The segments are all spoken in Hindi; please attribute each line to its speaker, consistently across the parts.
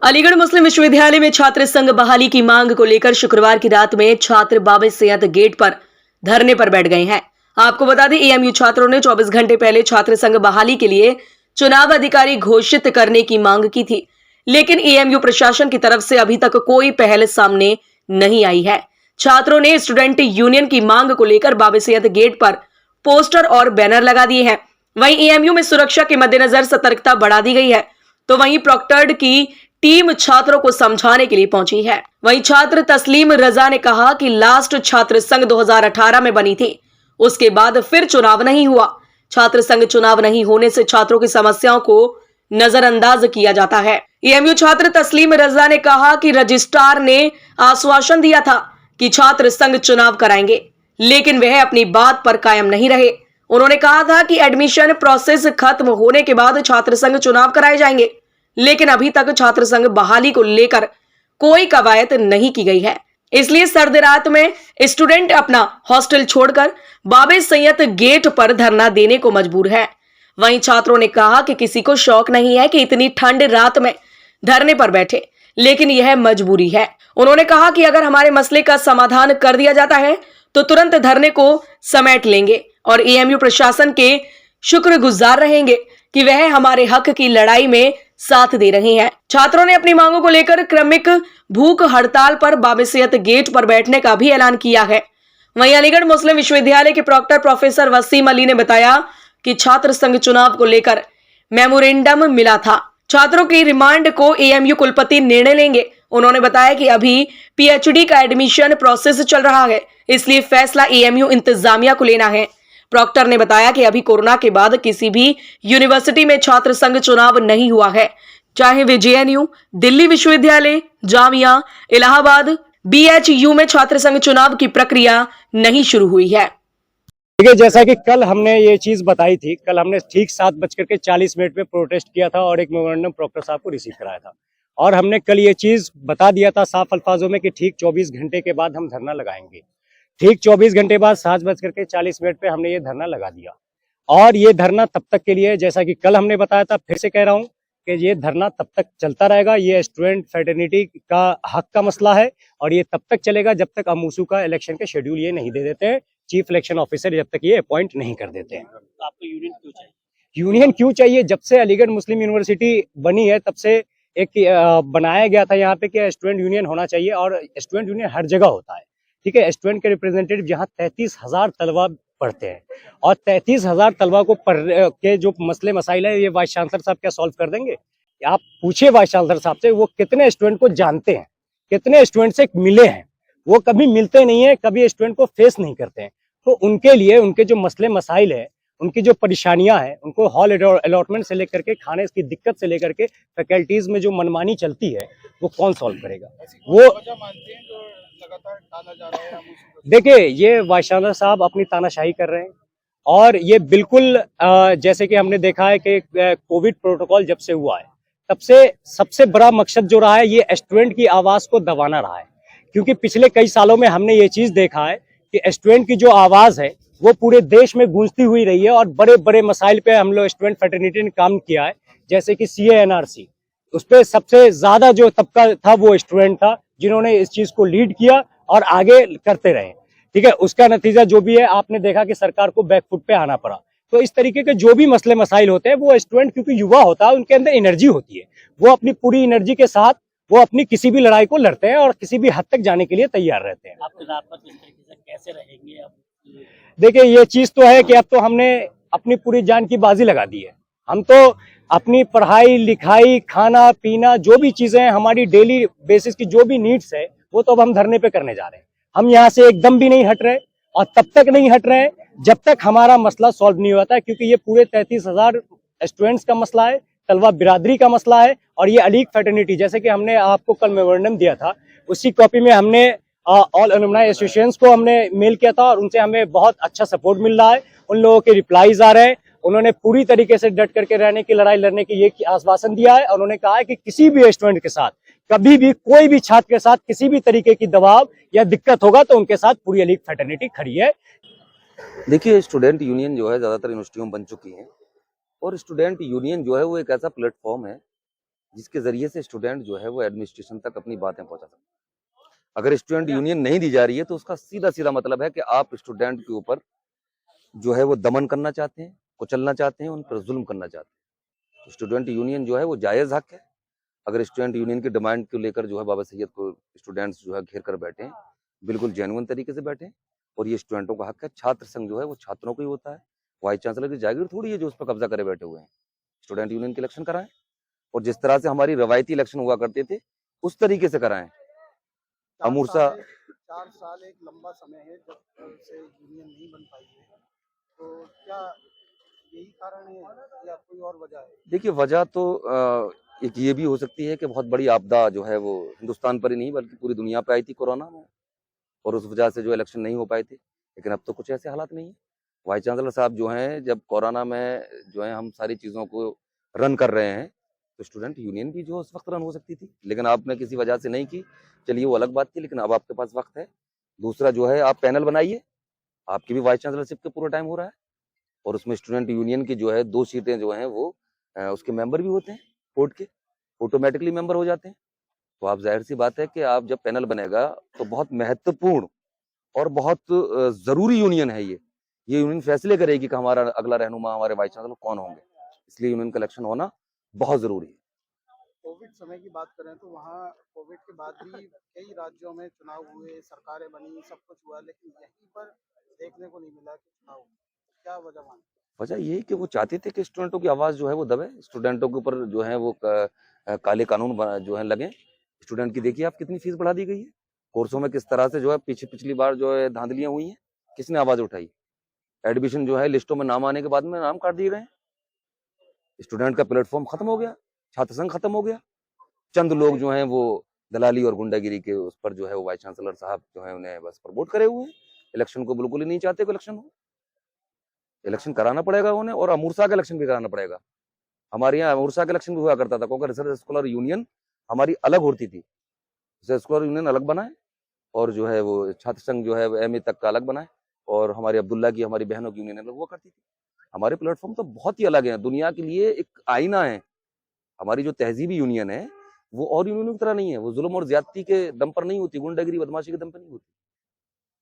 Speaker 1: अलीगढ़ मुस्लिम विश्वविद्यालय में छात्र संघ बहाली की मांग को लेकर शुक्रवार की रात में छात्र बाबे सैयद गेट पर धरने पर बैठ गए हैं। आपको बता दें, एएमयू छात्रों ने 24 घंटे पहले छात्र संघ बहाली के लिए चुनाव अधिकारी घोषित करने की मांग की थी, लेकिन एएमयू प्रशासन की तरफ से अभी तक कोई पहल सामने नहीं आई है। छात्रों ने स्टूडेंट यूनियन की मांग को लेकर बाबे सैयद गेट पर पोस्टर और बैनर लगा दिए हैं। वहीं एएमयू में सुरक्षा के मद्देनजर सतर्कता बढ़ा दी गई है, तो वहीं प्रॉक्टर्ड की टीम छात्रों को समझाने के लिए पहुंची है। वहीं छात्र तस्लीम रजा ने कहा कि लास्ट छात्र संघ 2018 में बनी थी, उसके बाद फिर चुनाव नहीं हुआ। छात्र संघ चुनाव नहीं होने से छात्रों की समस्याओं को नजरअंदाज किया जाता है। एएमयू छात्र तस्लीम रजा ने कहा कि रजिस्ट्रार ने आश्वासन दिया था कि छात्र संघ चुनाव कराएंगे, लेकिन वह अपनी बात पर कायम नहीं रहे। उन्होंने कहा था कि एडमिशन प्रोसेस खत्म होने के बाद छात्र संघ चुनाव कराए जाएंगे, लेकिन अभी तक छात्र संघ बहाली को लेकर कोई कवायद नहीं की गई है। इसलिए सर्द रात में स्टूडेंट अपना हॉस्टल छोड़कर बाबे सैयद गेट पर धरना देने को मजबूर है। वहीं छात्रों ने कहा कि किसी को शौक नहीं है कि इतनी ठंड रात में धरने पर बैठे, लेकिन यह मजबूरी है। उन्होंने कहा कि अगर हमारे मसले का समाधान कर दिया जाता है तो तुरंत धरने को समेट लेंगे और एएमयू प्रशासन के शुक्रगुजार रहेंगे कि वह हमारे हक की लड़ाई में साथ दे रहे हैं। छात्रों ने अपनी मांगों को लेकर क्रमिक भूख हड़ताल पर बाबे सैयद गेट पर बैठने का भी ऐलान किया है। वहीं अलीगढ़ मुस्लिम विश्वविद्यालय के प्रॉक्टर प्रोफेसर वसीम अली ने बताया कि छात्र संघ चुनाव को लेकर मेमोरेंडम मिला था। छात्रों की रिमांड को एएमयू कुलपति निर्णय लेंगे। उन्होंने बताया कि अभी पीएचडी का एडमिशन प्रोसेस चल रहा है, इसलिए फैसला एएमयू इंतजामिया को लेना है। प्रॉक्टर ने बताया कि अभी कोरोना के बाद किसी भी यूनिवर्सिटी में छात्र संघ चुनाव नहीं हुआ है, चाहे वे जेएनयू, दिल्ली विश्वविद्यालय, जामिया, इलाहाबाद, बीएचयू में छात्र संघ चुनाव की प्रक्रिया नहीं शुरू हुई है।
Speaker 2: देखिए, जैसा कि कल हमने ये चीज बताई थी, कल हमने ठीक 7:40 पे प्रोटेस्ट किया था और एक मेमोरेंडम प्रॉक्टर साहब को रिसीव कराया था और हमने कल ये चीज बता दिया था साफ अल्फाजों में कि ठीक 24 घंटे के बाद हम धरना लगाएंगे। ठीक 24 घंटे बाद 7:40 पे हमने ये धरना लगा दिया और ये धरना तब तक के लिए, जैसा कि कल हमने बताया था, फिर से कह रहा हूँ कि ये धरना तब तक चलता रहेगा। ये स्टूडेंट फेटर्निटी का हक का मसला है और ये तब तक चलेगा जब तक अमूसू का इलेक्शन के शेड्यूल ये नहीं दे देते हैं, चीफ इलेक्शन ऑफिसर जब तक ये अपॉइंट नहीं कर देते हैं।
Speaker 3: तो आपको यूनियन क्यों चाहिए?
Speaker 2: यूनियन क्यों चाहिए? जब से अलीगढ़ मुस्लिम यूनिवर्सिटी बनी है तब से एक बनाया गया था यहाँ पे कि स्टूडेंट यूनियन होना चाहिए और स्टूडेंट यूनियन हर जगह होता है। ठीक है, स्टूडेंट के रिप्रेजेंटेटिव जहाँ 33,000 तलबा पढ़ते हैं और 33,000 तलबा को के जो मसले मसाइल है ये वाइस चांसलर साहब क्या सॉल्व कर देंगे? आप पूछिए वाइस चांसलर साहब से, वो कितने स्टूडेंट को जानते हैं, कितने स्टूडेंट से मिले हैं? वो कभी मिलते नहीं है, कभी स्टूडेंट को फेस नहीं करते हैं। तो उनके लिए उनके जो मसले मसाइल है, उनकी जो परेशानियां हैं, उनको हॉल अलॉटमेंट से लेकर के खाने की दिक्कत से लेकर के फैकल्टीज में जो मनमानी चलती है वो कौन सॉल्व करेगा? वो देखिए, ये वाइस चांसलर साहब अपनी तानाशाही कर रहे हैं और ये बिल्कुल जैसे कि हमने देखा है कि कोविड प्रोटोकॉल जब से हुआ है तब से सबसे बड़ा मकसद जो रहा है ये स्टूडेंट की आवाज को दबाना रहा है, क्योंकि पिछले कई सालों में हमने ये चीज देखा है कि स्टूडेंट की जो आवाज है वो पूरे देश में गूंजती हुई रही है और बड़े बड़े मसाइल पे हम लोग स्टूडेंट फेटर्निटी ने काम किया है, जैसे कि सीए एनआरसी। उस पर सबसे ज्यादा जो तबका था वो स्टूडेंट था जिन्होंने इस चीज को लीड किया और आगे करते रहे। ठीक है, उसका नतीजा जो भी है आपने देखा कि सरकार को बैकफुट पे आना पड़ा। तो इस तरीके के जो भी मसले मसाइल होते हैं वो स्टूडेंट, क्योंकि युवा होता है, उनके अंदर एनर्जी होती है, वो अपनी पूरी एनर्जी के साथ वो अपनी किसी भी लड़ाई को लड़ते हैं और किसी भी हद तक जाने के लिए तैयार रहते हैं।
Speaker 3: आपके रात पर किस तरीके से कैसे रहेंगे अब?
Speaker 2: देखिए, ये चीज तो है कि अब तो हमने अपनी पूरी जान की बाजी लगा दी है। हम तो अपनी पढ़ाई लिखाई, खाना पीना, जो भी चीजें हैं, हमारी डेली बेसिस की जो भी नीड्स है वो तो अब हम धरने पे करने जा रहे हैं। हम यहाँ से एकदम भी नहीं हट रहे और तब तक नहीं हट रहे जब तक हमारा मसला सॉल्व नहीं होता है, क्योंकि ये पूरे 33,000 स्टूडेंट्स का मसला है, तलबा बिरादरी का मसला है और ये अलीग फेटर्निटी, जैसे कि हमने आपको कल मेमोरेंडम दिया था, उसी कॉपी में हमने ऑल एलुमनाई एसोसिएशंस को हमने मेल किया था और उनसे हमें बहुत अच्छा सपोर्ट मिल रहा है। उन लोगों के रिप्लाईज आ रहे हैं। उन्होंने पूरी तरीके से डट करके रहने की, लड़ाई लड़ने की ये आश्वासन दिया है और उन्होंने कहा है कि किसी भी स्टूडेंट के साथ, कभी भी कोई भी छात्र के साथ किसी भी तरीके की दबाव या दिक्कत होगा तो उनके साथ पूरी अलीग फेटर्निटी खड़ी है।
Speaker 4: देखिए, स्टूडेंट यूनियन जो है ज़्यादातर यूनिवर्सिटियों में बन चुकी हैं और स्टूडेंट यूनियन जो है वो एक ऐसा प्लेटफॉर्म है जिसके जरिए से स्टूडेंट जो है वो एडमिनिस्ट्रेशन तक अपनी बातें पहुंचा सकते हैं। अगर स्टूडेंट यूनियन नहीं दी जा रही है तो उसका सीधा सीधा मतलब है कि आप स्टूडेंट के ऊपर जो है वो दमन करना चाहते हैं, कुचलना चाहते हैं, उन पर जुल्म करना चाहते हैं। तो स्टूडेंट यूनियन जो है वो जायज़ हक है। अगर स्टूडेंट यूनियन की डिमांड को लेकर जो है बाबा सैयद को स्टूडेंट्स जो है घेर कर बैठे हैं, बिल्कुल जेन्युइन तरीके से बैठे हैं, और ये स्टूडेंटों का हक है। छात्र संघ जो है वो छात्रों को ही होता है, वाइस चांसलर की जागीर थोड़ी है जो उस पर कब्जा करे बैठे हुए हैं। स्टूडेंट यूनियन के इलेक्शन कराएं, और जिस तरह से हमारी रवायती इलेक्शन हुआ करते थे उस तरीके से कराएं। अमूर्सा
Speaker 5: 4 साल एक लंबा समय है जब से यूनियन नहीं बन पाई है, तो क्या यही कारण है या कोई और वजह है?
Speaker 4: देखिए, वजह तो एक ये भी हो सकती है कि बहुत बड़ी आपदा जो है वो हिंदुस्तान पर ही नहीं बल्कि पूरी दुनिया पे आई थी कोरोना में, और उस वजह से जो इलेक्शन नहीं हो पाए थे। लेकिन अब तो कुछ ऐसे हालात नहीं है। वाइस चांसलर साहब जो हैं, जब कोरोना में जो है हम सारी चीज़ों को रन कर रहे हैं, तो स्टूडेंट यूनियन भी जो उस वक्त रन हो सकती थी, लेकिन आपने किसी वजह से नहीं की। चलिए वो अलग बात थी, लेकिन अब आपके पास वक्त है। दूसरा जो है आप पैनल बनाइए, आपकी भी वाइस चांसलरशिप के पूरा टाइम हो रहा है, और उसमें स्टूडेंट यूनियन की जो है 2 सीटें जो हैं वो उसके मेंबर भी होते हैं बोर्ड के, ऑटोमेटिकली मेंबर हो जाते हैं। तो आप जाहिर सी बात है कि आप जब पैनल बनेगा तो बहुत महत्वपूर्ण और बहुत जरूरी यूनियन है ये यूनियन फैसले करेगी कि हमारा अगला रहनुमा हमारे वाइस चांसलर कौन होंगे। इसलिए यूनियन का इलेक्शन होना बहुत जरूरी है।
Speaker 5: कोविड समय की बात करें तो वहाँ कोविड के बाद भी कई राज्यों में चुनाव हुए, सरकारें बनी, सब कुछ हुआ, लेकिन यहीं पर देखने को नहीं मिला कि चुनाव हुए। क्या वजह मानते
Speaker 4: वजह यही कि वो चाहते थे कि स्टूडेंटों की आवाज जो है वो दबे, स्टूडेंटों के ऊपर जो है वो काले कानून जो है लगे। स्टूडेंट की देखिए आप कितनी फीस बढ़ा दी गई है, कोर्सों में किस तरह से जो है पिछली बार जो है धांधलियां हुई हैं, किसने आवाज उठाई? एडमिशन जो है लिस्टों में नाम आने के बाद में नाम काट दिए गए। स्टूडेंट का प्लेटफॉर्म खत्म हो गया, छात्र संघ खत्म हो गया। चंद लोग जो हैं वो दलाली और गुंडागिरी के उस पर जो है वो वाइस चांसलर साहब जो है उन्हें बस प्रमोट करे हुए हैं। इलेक्शन को बिल्कुल ही नहीं चाहते कि इलेक्शन हो। इलेक्शन कराना पड़ेगा उन्हें, और अमूर्सा का इलेक्शन भी कराना पड़ेगा। हमारे यहाँ अमूर्सा का इलेक्शन भी हुआ करता था, क्योंकि रिसर्च स्कॉलर यूनियन हमारी अलग होती थी। रिसर्च स्कॉलर यूनियन अलग बनाए, और जो है वो छात्र संघ जो है एमए तक का अलग बनाए, और हमारी अब्दुल्ला की हमारी बहनों की यूनियन अलग हुआ करती थी। हमारे प्लेटफॉर्म तो बहुत ही अलग है, दुनिया के लिए एक आईना है। हमारी जो तहजीबी यूनियन है वो और यूनियनों की तरह नहीं है। वो जुल्म और ज्यादती के दम पर नहीं होती, गुंडागिरी बदमाशी के दम पर नहीं होती,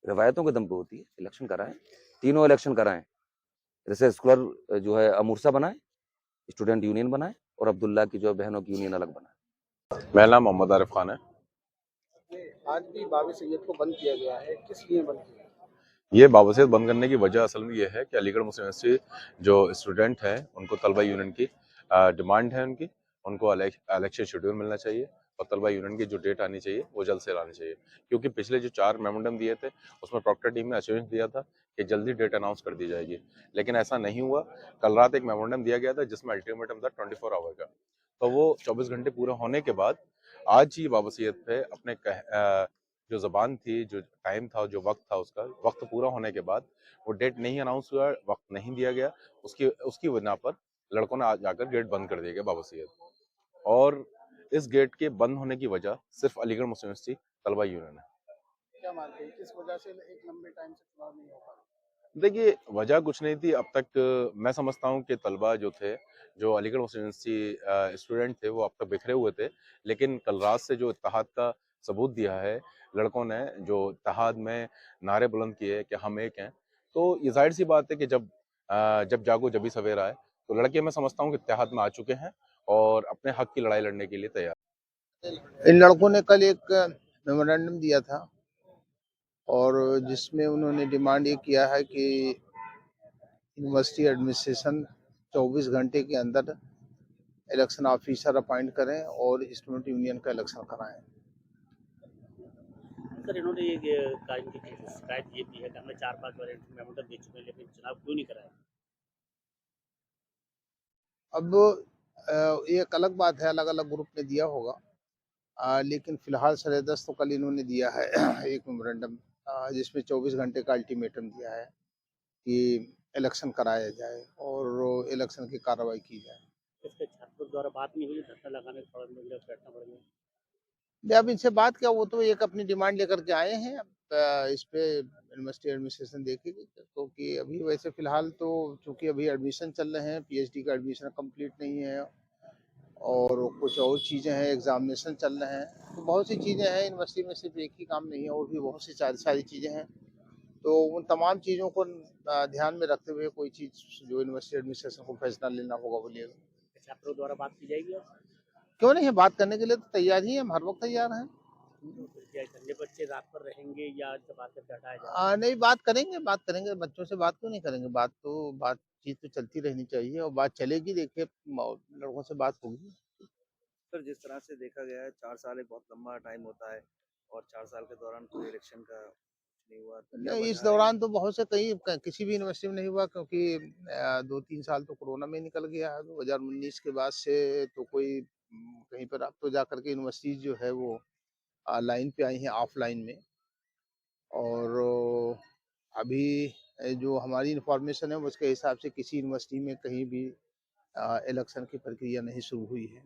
Speaker 4: रवायतों के दम पर होती है। इलेक्शन कराएं, तीनों इलेक्शन कराएं। रिसर्च स्कॉलर जो है अमूर्सा बनाए, स्टूडेंट यूनियन बनाए, और अब्दुल्ला की जो बहनों की यूनियन अलग बनाए।
Speaker 6: मेरा नाम मोहम्मद आरिफ खान है।
Speaker 5: हैं? आज भी बाबा सैयद को बंद किया गया है, किस लिए बंद किया?
Speaker 6: ये बाबसियत बंद करने की वजह असल में ये है कि अलीगढ़ मुस्लिम यूनिवर्सिटी जो स्टूडेंट हैं उनको तलबा यूनियन की डिमांड है उनको इलेक्शन शेड्यूल मिलना चाहिए, और तलबा यूनियन की जो डेट आनी चाहिए वो जल्द से लानी चाहिए। क्योंकि पिछले जो 4 मेमोरेंडम दिए थे उसमें प्रॉक्टर टीम ने अश्योरेंस दिया था कि जल्दी डेट अनाउंस कर दी जाएगी, लेकिन ऐसा नहीं हुआ। कल रात एक मेमोरेंडम दिया गया था जिसमें अल्टीमेटम था 24 आवर का, तो वो 24 घंटे पूरा होने के बाद आज ही बाबसियत पे अपने जो ज़बान थी, जो टाइम था, जो वक्त था, उसका वक्त पूरा होने के बाद वो डेट नहीं अनाउंस हुआ, वक्त नहीं दिया गया। उसकी उसकी वजह पर लड़कों ने आज जाकर गेट बंद कर दिया गया बाबा सैयद, और इस गेट के बंद होने की वजह सिर्फ अलीगढ़ मुस्लिम यूनिवर्सिटी तलबा यूनियन है।
Speaker 5: क्या मानते हैं किस वजह से एक लंबे टाइम से चुनाव नहीं हो पा?
Speaker 6: देखिए, वजह कुछ नहीं थी अब तक। मैं समझता हूँ कि तलबा जो थे, जो अलीगढ़ मुस्लिम यूनिवर्सिटी स्टूडेंट थे, वो अब तक बिखरे हुए थे। लेकिन कल रात से जो इत्तेहाद का सबूत दिया है लड़कों ने, जो इत्तेहाद में नारे बुलंद किए कि हम एक हैं, तो ये ज़ाहिर सी बात है कि जब जागो जभी सवेरा आए। तो लड़के मैं समझता हूँ कि इत्तेहाद में आ चुके हैं और अपने हक की लड़ाई लड़ने के लिए तैयार।
Speaker 5: इन लड़कों ने कल एक मेमोरेंडम दिया था और जिसमें उन्होंने डिमांड ये किया है कि यूनिवर्सिटी एडमिनिस्ट्रेशन 24 घंटे के अंदर इलेक्शन ऑफिसर अपॉइंट करें और स्टूडेंट यूनियन का इलेक्शन कराएं।
Speaker 3: सर इन्होंने ये कायम की शिकायत ये दी है कि हमने 4-5 बार मेमोरेंडम दे चुके हैं लेकिन चुनाव क्यों नहीं कराया?
Speaker 5: अब ये एक अलग बात है, अलग अलग ग्रुप ने दिया होगा, लेकिन फिलहाल सरेदस्त तो कल इन्होंने दिया है एक मेमोरेंडम जिसमें 24 घंटे का अल्टीमेटम दिया है कि इलेक्शन कराया जाए और इलेक्शन की कार्रवाई की जाए।
Speaker 3: इसके छात्रों द्वारा बात नहीं हुई, धरना लगाने का बैठना पड़ गया।
Speaker 5: अब इनसे बात क्या, वो तो एक अपनी डिमांड लेकर के आए हैं। अब इस पे यूनिवर्सिटी एडमिनिस्ट्रेशन देखेगी, क्योंकि अभी वैसे फिलहाल तो चूंकि अभी एडमिशन चल रहे हैं, पीएचडी का एडमिशन कंप्लीट नहीं है और कुछ और चीज़ें हैं, एग्जामिनेशन चल रहे हैं, तो बहुत सी चीज़ें हैं यूनिवर्सिटी में, सिर्फ एक ही काम नहीं है, और भी बहुत सी सारी चीज़ें हैं। तो उन तमाम चीज़ों को ध्यान में रखते हुए कोई चीज़ जो यूनिवर्सिटी एडमिनिस्ट्रेशन को फैसला लेना होगा वो लेगा।
Speaker 3: छात्रों द्वारा बात की जाएगी अब?
Speaker 5: क्यों नहीं है, बात करने के लिए तो तैयार ही है, हम हर वक्त तैयार हैं।
Speaker 3: तो फिर क्या ठंडे बच्चे रात पर रहेंगे या जब आकर हटाया जाएगा?
Speaker 5: नहीं, बात करेंगे, बच्चों से बात क्यों नहीं करेंगे, बातचीत तो चलती रहनी चाहिए, और बात चलेगी, देखिए लड़कों से बात होगी।
Speaker 7: सर, जिस तरह से देखा गया है 4 साल एक बहुत लंबा टाइम होता है और 4 साल के दौरान कोई इलेक्शन का कुछ नहीं हुआ, तो क्या
Speaker 5: नहीं, इस
Speaker 7: वजह है?
Speaker 5: दौरान तो बहुत से किसी भी यूनिवर्सिटी में नहीं हुआ, क्योंकि 2-3 साल तो कोरोना में निकल गया है। 2019 के बाद से तो कोई कहीं पर अब तो जाकर के यूनिवर्सिटी जो है वो लाइन पे आई हैं ऑफलाइन में, और अभी जो हमारी इंफॉर्मेशन है उसके हिसाब से किसी यूनिवर्सिटी में कहीं भी इलेक्शन की प्रक्रिया नहीं शुरू हुई है,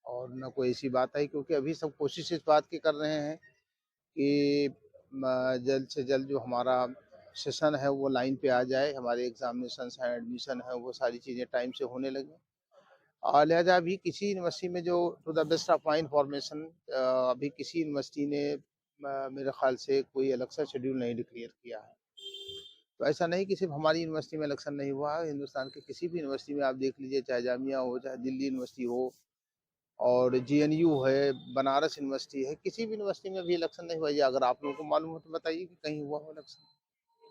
Speaker 5: और न कोई ऐसी बात आई, क्योंकि अभी सब कोशिश इस बात की कर रहे हैं कि जल्द से जल्द जो हमारा सेशन है वो लाइन पे आ जाए, हमारे एग्जामिनेशन हैं, एडमिशन है, वो सारी चीज़ें टाइम से होने लगे। और लिहाजा अभी किसी यूनिवर्सिटी में, जो to the best of my information, अभी किसी यूनिवर्सिटी ने मेरे ख्याल से कोई इलेक्शन शेड्यूल नहीं डिक्लेयर किया है। तो ऐसा नहीं कि सिर्फ हमारी यूनिवर्सिटी में इलेक्शन नहीं हुआ है, हिंदुस्तान के किसी भी यूनिवर्सिटी में आप देख लीजिए, चाहे जामिया हो, चाहे दिल्ली यूनिवर्सिटी हो, और जेएनयू है, बनारस यूनिवर्सिटी है, किसी भी यूनिवर्सिटी में भी इलेक्शन नहीं हुआ। ये अगर आप लोगों को मालूम हो तो बताइए कि कहीं हुआ हो इलेक्शन।